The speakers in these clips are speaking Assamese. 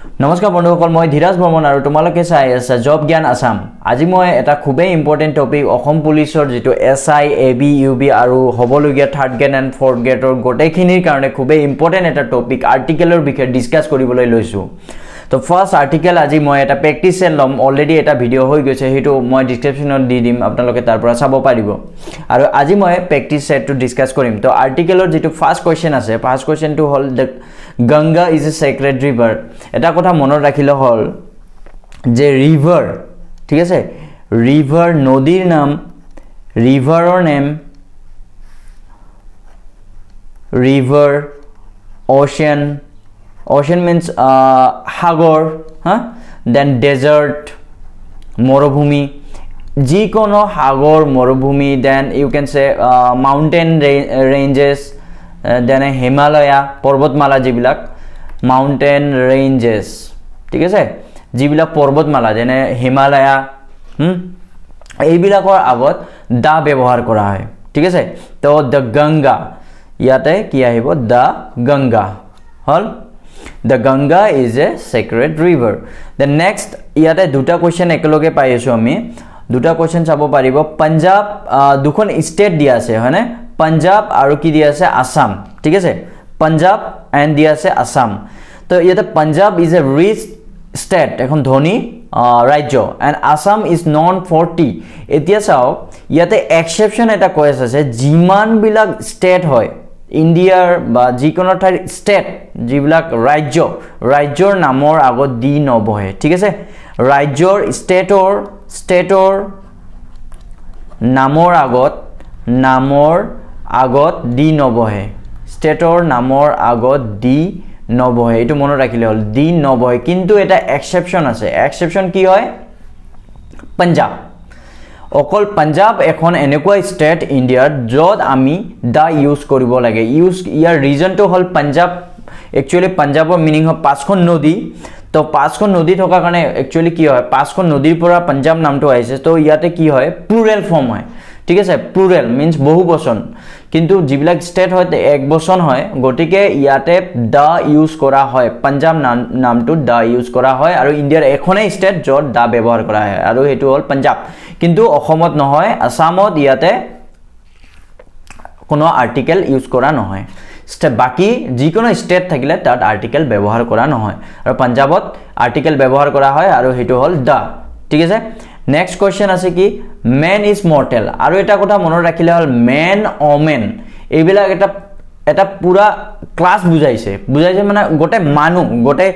নমস্কাৰ বন্ধুসকল মই ধীৰাজ বৰ্মন আৰু তোমালোকে চাই আছা জব জ্ঞান আসাম আজি মই এটা খুবেই ইম্পৰ্টেন্ট টপিক অসম পুলিচৰ যেটো এছআই এবি ইউবি আৰু হবলগীয়া থাৰ্ড গ্ৰেড এণ্ড ফৰ্থ গ্ৰেডৰ গোটেইখিনিৰ কাৰণে খুবেই ইম্পৰ্টেন্ট এটা টপিক আৰ্টিকেলৰ বিষয়ে ডিসকাস কৰিবলৈ লৈছো তো ফাৰ্স্ট আৰ্টিকেল আজি মই এটা প্ৰেক্টিস সেট লম অলৰেডি এটা ভিডিও হৈ গৈছে হেতু মই ডেসক্ৰিপচনত দি দিম আপোনালোকে তাৰ পৰা চাব পাৰিব আৰু আজি মই প্ৰেক্টিস সেটটো ডিসকাস কৰিম তো আৰ্টিকেলৰ যেটো ফাৰ্স্ট কোৱেশ্চন আছে ফাৰ্স্ট কোৱেশ্চনটো হল Ganga is a sacred river. এটা কথা মনত ৰাখিলে হল যে ৰিভাৰ ঠিক আছে ৰিভাৰ নদীৰ নাম ৰিভাৰৰ name river ocean ocean means সাগৰ then desert মৰুভূমি যিকোনো সাগৰ মৰুভূমি then you can say mountain ranges then Himalaya পৰ্বতমালা যিবিলাক mountain ranges ঠিক আছে যিবিলাক পৰ্বতমালা যেনে হিমালয়া এইবিলাকৰ আগত দা ব্যৱহাৰ কৰা হয় ঠিক আছে তো the Ganga ইয়াতে কি আহিব the Ganga hall the Ganga is a sacred river the next ইয়াতে দুটা কোৱেশ্চন একেলগে পাই আছো আমি দুটা কোৱেশ্চন চাব পাৰিব পাঞ্জাব দুখন ষ্টেট দিয়া আছে হয়নে পাঞ্জাব আৰু কি দিয়া আছে আসাম ঠিক আছে পাঞ্জাব এন্ড দিয়া আছে আসাম তো ইয়াতে Punjab is a rich state এখন ধনী ৰাজ্য and Assam is known for tea এতিয়া চাও ইয়াতে এক্সেপশন এটা কৈ আছে যিমান বিলাক ষ্টেট হয় ইন্ডিয়াৰ বা যিকোনো ঠাইৰ ষ্টেট যিবিলাক ৰাজ্যৰ নামৰ আগত দি নবহে ঠিক আছে ৰাজ্যৰ ষ্টেটৰ নামৰ আগত দি নবহে ষ্টেটৰ নামৰ আগত দি নবহে এটো মনত ৰাখিলে হল দি নবহে কিন্তু এটা এক্সেপশন আছে এক্সেপশন কি হয় পাঞ্জাব অকল পাঞ্জাব এখন এনেকুৱা ষ্টেট ইন্ডিয়াৰ যত আমি দা ইউজ কৰিব লাগে ইয়াৰ ৰিজনটো হল পাঞ্জাব একচুয়ালি পাঞ্জাবৰ মিনিং হয় পাঁচখন নদী তো পাঁচখন নদী থকা কাৰণে একচুয়ালি কি হয় পাঁচখন নদীৰ পৰা পাঞ্জাব নামটো আহিছে তো ইয়াতে কি হয় প্লুৰেল ফৰ্ম হয় ঠিক আছে প্লুৰেল মিন্স বহু বচন কিন্তু যিবিলাক ষ্টেট হয় এক বচন হয় গটিকে ইয়াতে দা ইউজ কৰা হয় পাঞ্জাব নামটো দা ইউজ কৰা হয় আৰু ইন্ডিয়াৰ এখনেই ষ্টেট যত দা ব্যৱহাৰ কৰা হয় আৰু হেতু হল পাঞ্জাব কিন্তু অসমত নহয় আসামত ইয়াতে কোনো আৰ্টিকেল ইউজ কৰা নহয় বাকি যিকোনো ষ্টেট থাকিলে তাত আৰ্টিকেল ব্যৱহাৰ কৰা নহয় আৰু পাঞ্জাবত আৰ্টিকেল ব্যৱহাৰ কৰা হয় আৰু হেতু হল দা ঠিক আছে নেক্সট কোৱেশ্চন আছে কি man is mortal আৰু এটা কথা মনত ৰাখিলে হল man omen এইবিলাক এটা পুরা ক্লাস বুজাইছে মানে গোটে মানুহ গোটে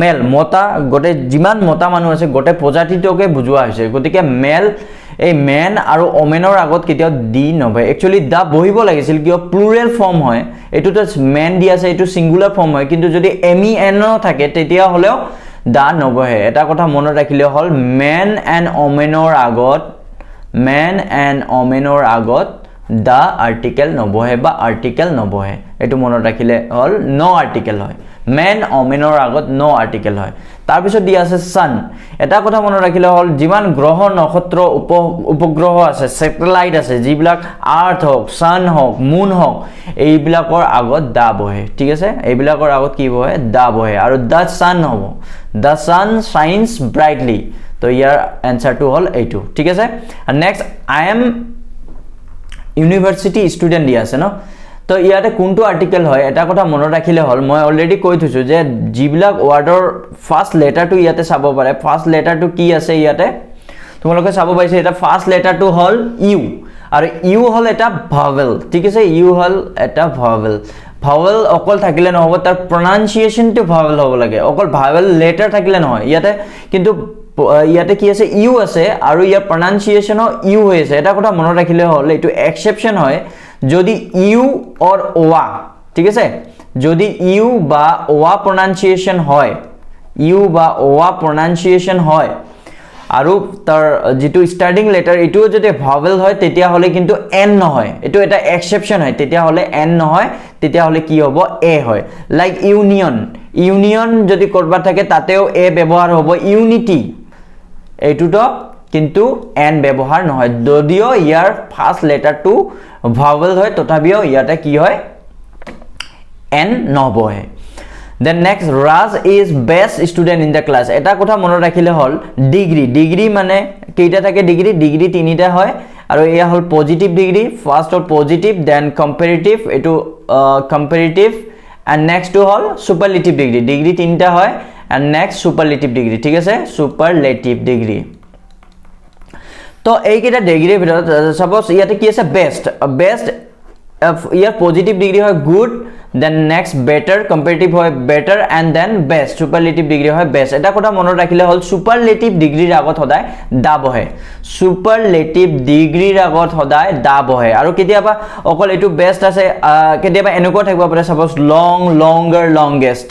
মেল মতা গোটে যিমান মতা মানুহ আছে গোটে প্ৰজাতিটোকে বুজোৱা হৈছে গতিকে মেল এই মেন আৰু ওমেনৰ আগত কেতিয়াও দি নবহে একচুয়ালি দা বহিব লাগিছিল কিয় প্লুৰেল ফৰ্ম হয় এটোটো মেন দি আছে এটো সিঙ্গুলাৰ ফৰ্ম হয় কিন্তু যদি এমি এন থাকে তেতিয়া হলেও দা নবহে এটা কথা মনত ৰাখিলে হল মেন এণ্ড ওমেনৰ আগত দা আৰ্টিকেল নবহে বা আৰ্টিকেল নবহে এটো মনত ৰাখিলে হল নো আৰ্টিকেল হয় মেন ওমেনৰ আগত নো আৰ্টিকেল হয় তাৰ পিছত দি আছে সান এটা কথা মনত ৰাখিলে হল যিমান গ্ৰহ নক্ষত্ৰ উপগ্ৰহ আছে স্যাটেলাইট আছে যিবিলাক আৰ্থ হক সান হক মুন হক এইবিলাকৰ আগত দা বহে ঠিক আছে এইবিলাকৰ আগত কি বহে দা বহে আৰু দা সান হ'ব দা সান শাইন্স ব্ৰাইটলি তো ইয়াৰ আনসাৰটো হল এইটো ঠিক আছে next I am university student দিয়া আছে ন তো ইয়াতে কোনটো আৰ্টিকেল হয় এটা কথা মনত ৰাখিলে হল মই অলৰেডি কৈ থৈছো যে যিবিলাক ওয়াৰ্ডৰ ফাৰ্স্ট লেটাৰটো ইয়াতে চাব পাৰে ফাৰ্স্ট লেটাৰটো কি আছে ইয়াতে তোমালোকে চাব পাইছে এটা ফাৰ্স্ট লেটাৰটো হল ইউ আৰু ইউ হল এটা ভাৱেল ঠিক আছে ইউ হল এটা ভাৱেল অকল থাকিলে নহব তাৰ প্ৰনাউন্সিয়েশনটো ভাৱেল হ'ব লাগে অকল ভাৱেল লেটাৰ থাকিলে নহয় ইয়াতে কিন্তু ইয়াতে কি আছে ইউ আছে আৰু ইয়াৰ প্ৰনাউন্সিয়েশন ইউ হৈ আছে এটা কথা মনত ৰাখিলে হল এটো এক্সেপশন হয় যদি ইউ অৰ ওয়া ঠিক আছে যদি ইউ বা ওয়া প্ৰনাউন্সিয়েশন হয় আৰু তাৰ যেটো স্টাৰ্টিং লেটাৰ এটো যদি ভাৱেল হয় তেতিয়া হলে কিন্তু এন নহয় এটো এটা এক্সেপশন হয় তেতিয়া হলে এন নহয় তেতিয়া হলে কি হ'ব এ হয় লাইক ইউনিয়ন যদি কৰবা থাকে তাতেও এ ব্যৱহাৰ হ'ব ইউনিটি এটোটো কিন্তু এন ব্যৱহাৰ নহয় যদিও ইয়াৰ ফাৰ্স্ট লেটাৰটো ভাৱেল হয় তথাপিও ইয়াতে কি হয় এন নবহে Then next, Raj is best student in the class. এটা কথা মনত ৰাখিলে হল ডিগ্ৰী মানে কেইটা থাকে ডিগ্ৰী তিনিটা হয় আৰু এয়া হল positive degree first of positive then comparative এটো কম্পাৰেটিভ and next to হল সুপাৰলেটিভ ডিগ্ৰী তিনিটা হয় and next সুপাৰলেটিভ ডিগ্ৰী ঠিক আছে সুপাৰলেটিভ ডিগ্ৰী তো এইকেইটা ডিগ্ৰীৰ ভিতৰত সাপোজ ইয়াতে কি আছে বেষ্ট ইয়াৰ পজিটিভ ডিগ্ৰী হয় good then next better comparative হয় better and then best superlative degree হয় best এটা কথা মনত ৰাখিলে হল superlative degree আগত সদায় দা বহে superlative degree আগত সদায় দা বহে আৰু কেতিয়াবা অকল এটো best আছে কেতিয়াবা এনেকুৱা থাকিব পাৰে suppose long longer longest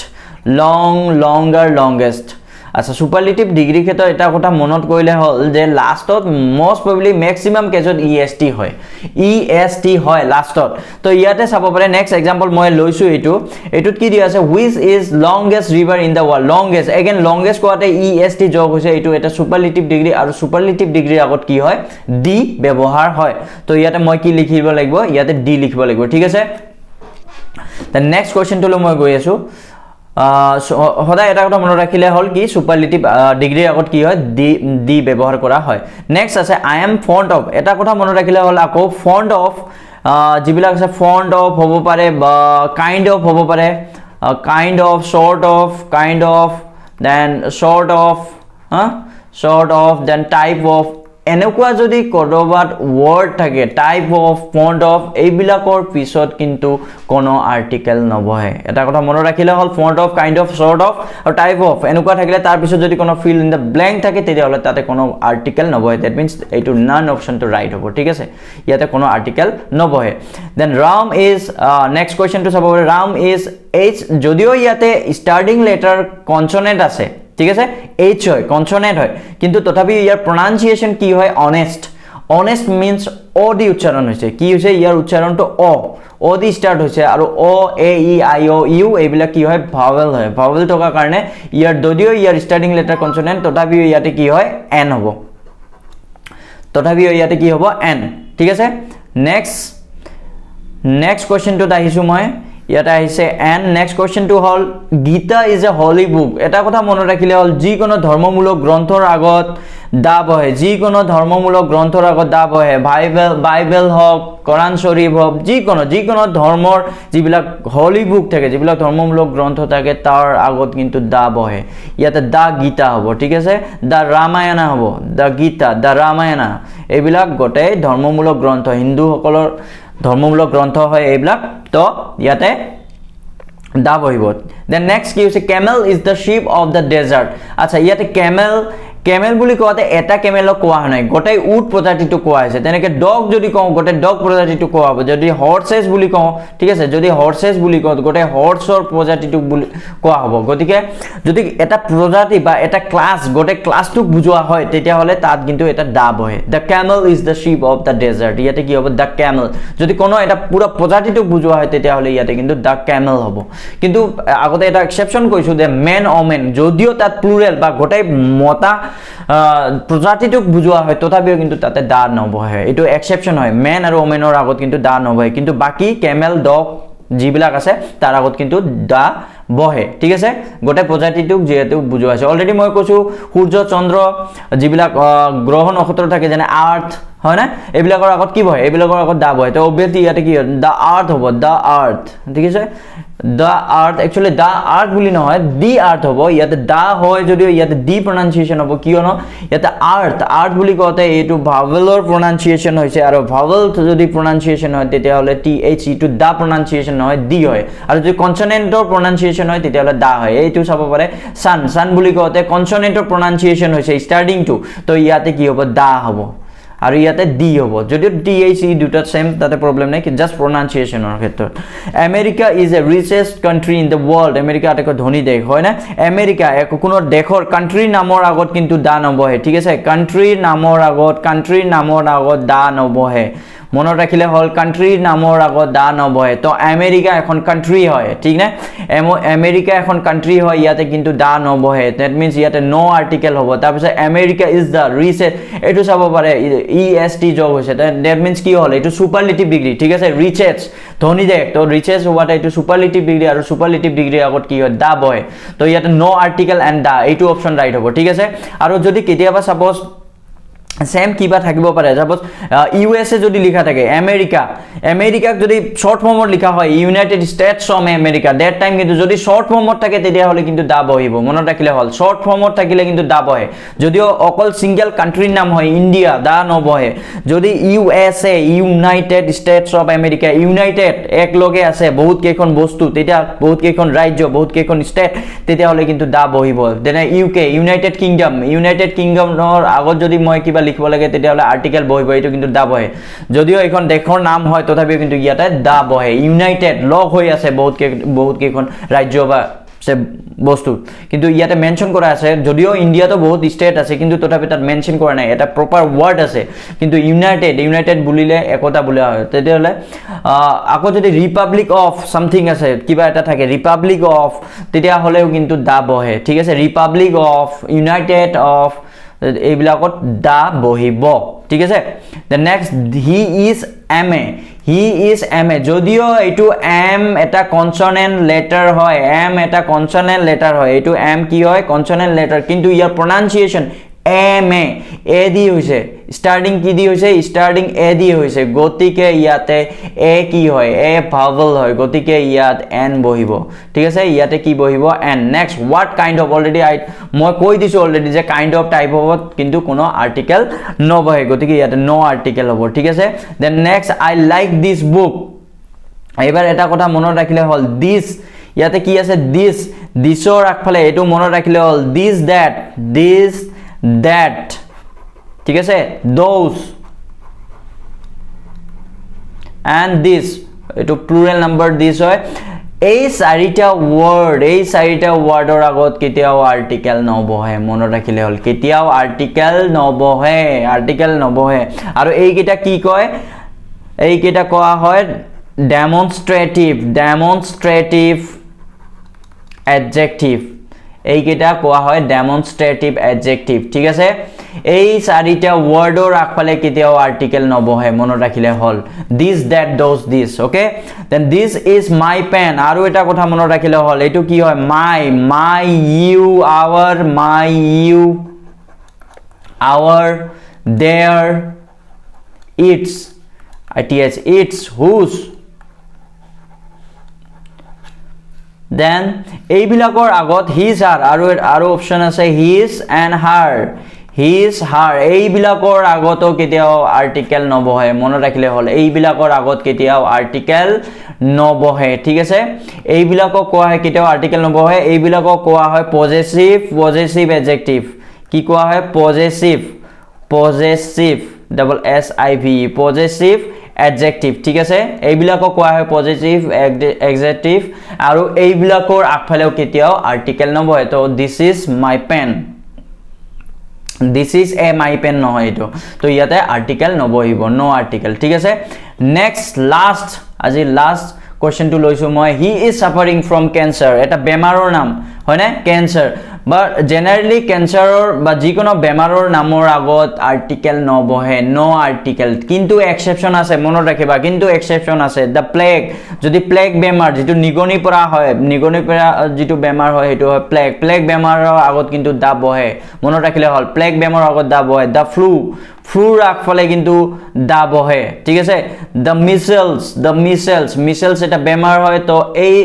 আচ্ছা সুপাৰলেটিভ ডিগ্ৰি ক্ষেত্ৰত এটা কথা মনত কৰিলে হল যে লাষ্টত মোস্ট প্ৰবাবলি ম্যাক্সিমাম কেছত ইএসটি হয় লাষ্টত তো ইয়াতে চাব পাৰে নেক্সট এক্সাম্পল মই লৈছো এটোত কি দিয়া আছে which is longest river in the world longest again longest কোৱাতে ইএসটি যোগ হৈছে এটো এটা সুপাৰলেটিভ ডিগ্ৰি আৰু সুপাৰলেটিভ ডিগ্ৰিৰ আগত কি হয় ডি ব্যৱহাৰ হয় তো ইয়াতে মই কি লিখিব লাগিব ইয়াতে ডি লিখিব লাগিব ঠিক আছে the next question to মই গৈ আছো সদায় এটা কথা মনত ৰাখিলে হল কি সুপাৰলেটিভ ডিগ্ৰিৰ আগত কি হয় ডি ব্যৱহাৰ কৰা হয় নেক্সট আছে আই এম ফন্ড অফ এটা কথা মনত ৰাখিলে হল আকৌ ফন্ড অফ যিবিলাক আছে ফন্ড অফ হ'ব পাৰে বা কাইন্ড অফ হ'ব পাৰে kind of sort of then type of এনেকুৱা যদি কৰবাত ওয়াৰ্ড থাকে টাইপ অফ ফন্ট অফ এইবিলাকৰ পিছত কিন্তু কোনো আৰ্টিকেল নবহে এটা কথা মনত ৰাখিলে হল front of kind of sort of আৰু টাইপ অফ এনেকুৱা থাকিলে তাৰ পিছত যদি কোনো ফিল ইন দা ব্ল্যাঙ্ক থাকে তেতিয়া হলে তাতে কোনো আৰ্টিকেল নবহে দ্যাট মিন্স এইটো নান অপশনটো ৰাইট হ'ব ঠিক আছে ইয়াতে কোনো আৰ্টিকেল নবহে then Ram is next question two চাব রাম ইজ এইচ যদিও ইয়াতে স্টার্টিং লেটার কনসোনেন্ট আছে ঠিক আছে এইচ হয় কনসোনেন্ট হয় কিন্তু তথাপি ইয়াৰ প্ৰনাউন্সিয়েশন কি হয় অনেস্ট মিন্স অ দি উচ্চাৰণ হৈছে কি হৈছে ইয়াৰ উচ্চাৰণটো অ দি স্টাৰ্ট হৈছে আৰু অ এ ই আই ও ইউ এইবিলাক কি হয় ভাৱেল থকা কাৰণে ইয়াৰ যদিও ইয়াৰ স্টার্টিং লেটার কনসোনেন্ট তথাপি ইয়াতে কি হয় এন হ'ব এন ঠিক আছে নেক্সট কোৱেশ্চনটো আহিছো মই ইয়াতে আহিছে এন্ড নেক্সট কোৱেশ্চন টু হল Gita is a holy book এটা কথা মনত ৰাখিলে হল যিকোনো ধৰ্মমূলক গ্ৰন্থৰ আগত দা বহে যিকোনো ধৰ্মমূলক গ্ৰন্থৰ আগত দা বহে বাইবেল হওক কোৰাণ শৰীফ হওক যিকোনো ধৰ্মৰ যিবিলাক হলি বুক থাকে যিবিলাক ধৰ্মমূলক গ্ৰন্থ থাকে তাৰ আগত কিন্তু দা বহে ইয়াতে দা গীতা হ'ব ঠিক আছে দা ৰামায়ণ হ'ব দা গীতা দা ৰামায়ণ এইবিলাক গোটেই ধৰ্মমূলক গ্ৰন্থ হিন্দুসকলৰ ধৰ্মমূলক গ্ৰন্থ হয় এইবিলাক তো ইয়াতে দা বহিব দেন নেক্সট কি হৈছে camel is the sheep of the desert আচ্ছা ইয়াতে camel বুলি কোৱাতে এটা কেমেলক কোৱা নাই গোটেই উট প্ৰজাতিটো কোৱা হৈছে তেনেকে ডগ যদি কওঁ গোটেই ডগ প্ৰজাতিটো কোৱা হ'ব যদি হৰ্সেস বুলি কওঁ ঠিক আছে যদি হৰ্সেস বুলি কওঁ গোটেই হৰ্সৰ প্ৰজাতিটো বুলি কোৱা হ'ব গতিকে যদি এটা প্ৰজাতি বা এটা ক্লাস গোটেই ক্লাসটো বুজোৱা হয় তেতিয়া হলে তাত কিন্তু এটা দা বহে the camel is the sheep of the desert ইয়াতে কি হ'ব the camel যদি কোনো এটা পুৰা প্ৰজাতিটো বুজোৱা হয় তেতিয়া হলে ইয়াতে কিন্তু the camel হ'ব কিন্তু আগতে এটা এক্সেপশন কৈছো যে men women যদিও তাত প্লুৰাল বা গোটেই মতা প্ৰজাতিটোক বুজোৱা হয় তথাপিও কিন্তু তাতে দা নবহে এটো এক্সেপশন হয় মেন আৰু ওমেনৰ আগত কিন্তু দা নবহে কিন্তু বাকি কেমেল ডগ যিবিলাক আছে তাৰ আগত কিন্তু দা বহে ঠিক আছে গোটেই প্ৰজাতিটোক যেহেতু বুজোৱা আছে অলৰেডি মই কৈছো সূৰ্য চন্দ্ৰ যিবিলাক গ্ৰহ নক্ষত্ৰ থাকে যেনে আৰ্থ হয় না এইবিলাকৰ আগত কি বহে এইবিলাকৰ আগত দা বহে তো অবভিয়াসলি ইয়াতে কি দা আৰ্থ হ'ব দা আৰ্থ ঠিক আছে the earth actually the earth বুলি নহয় the earth হ'ব ইয়াতে দা হয় যদিও ইয়াতে দি pronunciation হ'ব কিয়নো ইয়াতে earth বুলি কওঁতে এইটো ভাৱেলৰ pronunciation হৈছে আৰু ভাৱেল যদি pronunciation হয় তেতিয়া হলে th টো দা pronunciation নহয় দি হয় আৰু যদি কনসোনেন্টৰ pronunciation হয় তেতিয়া হলে দা হয় এইটো চাব পাৰে sun বুলি কওঁতে কনসোনেন্টৰ pronunciation হৈছে starting to তো ইয়াতে কি হ'ব দা হ'ব আৰু ইয়াতে ডি হ'ব যদি th দুটা সেম তাতে প্ৰবলেম নাই কি জাস্ট pronunciationৰ ক্ষেত্ৰত America is a richest country in the world America এটা ধনী দেশ হয় না আমেৰিকা কোনো দেশৰ কান্ট্ৰি নামৰ আগত কিন্তু দা নবহে ঠিক আছে কান্ট্ৰি নামৰ আগত দা নবহে মনত ৰাখিলে হল কান্ট্ৰিৰ নামৰ আগত দা নবহে তো আমেৰিকা এখন কান্ট্ৰি হয় ঠিক না আমেৰিকা এখন কান্ট্ৰি হয় ইয়াতে কিন্তু দা নবহে দ্যাট মিন্স ইয়াতে নো আৰ্টিকেল হ'ব তাৰপিছত আমেৰিকা ইজ দা ৰিচেট এটো চাব পাৰে EST যোগ হৈছে দ্যাট মিন্স কি হল এটো সুপাৰলেটিভ ডিগ্ৰী ঠিক আছে ৰিচেট ধনী দেশ তো ৰিচেট হোৱাটা এটো সুপাৰলেটিভ ডিগ্ৰী আৰু সুপাৰলেটিভ ডিগ্ৰীৰ আগত কি হয় দা বহে তো ইয়াতে নো আৰ্টিকেল এণ্ড দা এইটো অপচন ৰাইট হ'ব ঠিক আছে আৰু যদি কেতিয়াবা সাপোজ সেম কিবা থাকিব পাৰে সাপোজ USA যদি লিখা থাকে আমেৰিকা যদি শর্ট ফর্মত লিখা হয় United states of America that time কিন্তু যদি শর্ট ফর্মত থাকে তেতিয়া হলে কিন্তু দা বহিব মনত ৰাখিলে হল শৰ্ট ফৰ্মত থাকিলে কিন্তু দা বহে যদিও অকল সিঙ্গেল কান্ট্ৰিৰ নাম হয় ইন্ডিয়া দা নবহে যদি USA United states of America United এক লগে আছে বহুত কেইখন বস্তু তেতিয়া বহুত কেইখন ৰাজ্য বহুত কেইখন স্টেট তেতিয়া হলে কিন্তু দা বহিব দেন UK ইউনাইটেড কিংডমৰ আগত যদি মই কিবা লিখিব লাগে তেতিয়া হলে আৰ্টিকেল বহিব এটো কিন্তু দা বহে যদিও এখন দেশৰ নাম হয় তথাপিও কিন্তু ইয়াতে দা বহে ইউনাইটেড লগ হৈ আছে বহুত কেইখন ৰাজ্য বা বস্তু কিন্তু ইয়াতে মেনশন কৰা আছে যদিও ইন্ডিয়াতো বহুত স্টেট আছে কিন্তু তথাপি তাত মেনশন কৰা নাই এটা প্ৰপাৰ ওয়ার্ড আছে কিন্তু ইউনাইটেড বুলিলে একতা বুলিয়া হয় তেতিয়া হলে আকৌ যদি রিপাবলিক অফ সামথিং আছে কিবা এটা থাকে রিপাবলিক অফ তেতিয়া হলেও কিন্তু দা বহে ঠিক আছে রিপাবলিক অফ ইউনাইটেড অফ এইবিলাকত দা বহিব ঠিক আছে the next he is ma যদিও এটো m এটা কনসোনেন্ট লেটাৰ হয় m এটা কনসোনেন্ট লেটাৰ হয় এটো m কি হয় কনসোনেন্ট লেটাৰ কিন্তু ইয়াৰ প্ৰনাউন্সিয়েশন এ দি হৈছে স্টাৰ্টিং কি দি হৈছে স্টাৰ্টিং এ দি হৈছে গতিকে ইয়াতে এ কি হয় এ ভাৱেল হয় গতিকে ইয়াত এন বহিব ঠিক আছে ইয়াতে কি বহিব N next what kind of already মই কৈ দিছো অলৰেডি যে কাইন্ড অফ টাইপ হ'ব কিন্তু কোনো আৰ্টিকেল নবহে গতিকে ইয়াতে নো আৰ্টিকেল হ'ব ঠিক আছে then next I like this book এবাৰ এটা কথা মনত ৰাখিলে হল দিস ইয়াতে কি আছে দিসৰ আগফালে এটো মনত ৰাখিলে হল দিস that ঠিক আছে those and this এটো প্লুৰাল নাম্বাৰ this হয় এই চাৰিটা ওয়াৰ্ডৰ আগত কেতিয়াও আৰ্টিকেল নবহে মনত ৰাখিলে হল কেতিয়াও আৰ্টিকেল নবহে আৰু এই কেটা কি কয় এই কেটা কোৱা হয় ডেমনস্ট্ৰেটিভ অ্যাডজেক্টিভ এই কেটা কোৱা হয় ডেমনস্ট্ৰেটিভ অ্যাডজেক্টিভ ঠিক আছে এই চাৰিটা ওয়াৰ্ডৰ আগফালে কেতিয়াও আৰ্টিকেল নবহে মনত ৰাখিলে হল this that those this okay then this is my pen আৰু এটা কথা মনত ৰাখিলে হল এটো কি হয় my you our their its whose then এইবিলাকৰ আগত his her আৰু অপচন আছে his and her এইবিলাকৰ আগতো কেতিয়াও আৰ্টিকেল নবহে মনত ৰাখিলে হল এইবিলাকৰ আগত কেতিয়াও আৰ্টিকেল নবহে ঠিক আছে এইবিলাকক কোৱা হয় কেতিয়াও আৰ্টিকেল নবহে এইবিলাকক কোৱা হয় পজেসিভ অ্যাডজেক্টিভ কি কোৱা হয় possessive double SIV possessive adjective ঠিক আছে এইবিলাকক কোৱা হয় পজিটিভ অ্যাডজেক্টিভ আৰু এইবিলাকৰ আগফালেও কেতিয়াও আৰ্টিকেল নবহে তো this is my pen my pen নহয় এটো তো ইয়াতে আৰ্টিকেল নবহিব নো আৰ্টিকেল ঠিক আছে নেক্সট লাষ্ট কোৱেশ্চনটো লৈছো মই হি ইজ সাফাৰিং ফ্ৰম ক্যান্সাৰ এটা বেমাৰৰ নাম হয় না ক্যান্সাৰ but generally ক্যান্সাৰৰ বা যিকোনো বেমাৰৰ নামৰ আগত আৰ্টিকেল নবহে নো আৰ্টিকেল কিন্তু এক্সেপশন আছে মনত ৰাখিবা কিন্তু এক্সেপশন আছে দা প্লেগ যদি প্লেগ বেমাৰ যেটো নিগনি পৰা যেটো বেমাৰ হয় হেটো হয় প্লেগ বেমাৰৰ আগত কিন্তু দা বহে মনত ৰাখিলে হল প্লেগ বেমাৰৰ আগত দা বহে দা ফ্লুৰ আগফালে কিন্তু দা বহে ঠিক আছে দা মিসেলস এটা বেমাৰ হয় তো এই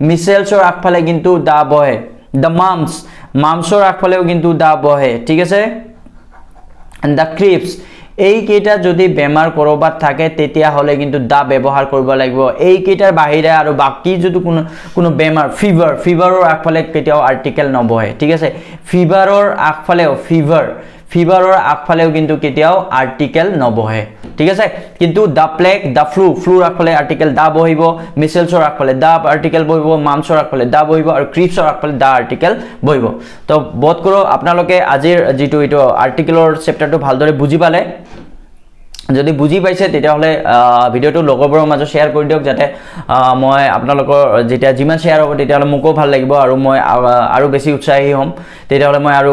মিসেলছৰ আগফালে কিন্তু দা বহে দা মামছৰ আগফালেও কিন্তু দা বহে ঠিক আছে দা ক্ৰিপস এই কেইটা যদি বেমাৰ কৰবাত থাকে তেতিয়া হলে কিন্তু দা ব্যৱহাৰ কৰিব লাগিব এই কেইটাৰ বাহিৰে আৰু বাকি যদি কোনো বেমাৰ ফিভাৰৰ আগফালে কেতিয়াও আৰ্টিকেল নবহে ঠিক আছে ফিভাৰৰ আগফালেও কিন্তু কেতিয়াও আৰ্টিকেল নবহে ঠিক আছে কিন্তু দা প্লেগ দা ফ্লুৰ আগফালে আৰ্টিকেল দা বহিব মিসেলছৰ আগফালে দা আৰ্টিকেল বহিব মামছৰ আগফালে দা বহিব আৰু ক্ৰিপছৰ আগফালে দা আৰ্টিকেল বহিব তো বোধ কৰো আপোনালোকে আজিৰ যেটো এটো আৰ্টিকেলৰ চেপ্টাৰটো ভালদৰে বুজি পালে যদি বুজি পাইছে তেতিয়াহ'লে ভিডিঅ'টো লগৰবোৰৰ মাজত শ্বেয়াৰ কৰি দিয়ক যাতে মই আপোনালোকৰ যেতিয়া যিমান শ্বেয়াৰ হ'ব তেতিয়াহ'লে মোকো ভাল লাগিব আৰু মই আৰু বেছি উৎসাহী হ'ম তেতিয়াহ'লে মই আৰু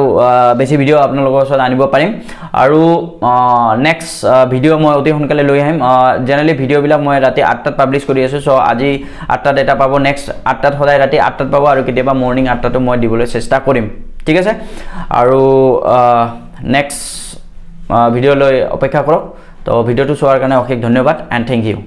বেছি ভিডিঅ' আপোনালোকৰ ওচৰত আনিব পাৰিম আৰু নেক্সট ভিডিঅ' মই অতি সোনকালে লৈ আহিম জেনেৰেলি ভিডিঅ'বিলাক মই ৰাতি 8টাত পাব্লিছ কৰি আছোঁ চ' আজি 8টাত এটা পাব নেক্সট 8টাত সদায় ৰাতি 8টাত পাব আৰু কেতিয়াবা মৰ্ণিং 8টাতো মই দিবলৈ চেষ্টা কৰিম ঠিক আছে আৰু নেক্সট ভিডিঅ'লৈ অপেক্ষা কৰক তো ভিডিঅ'টো চোৱাৰ কাৰণে অশেষ ধন্যবাদ এণ্ড থেংক ইউ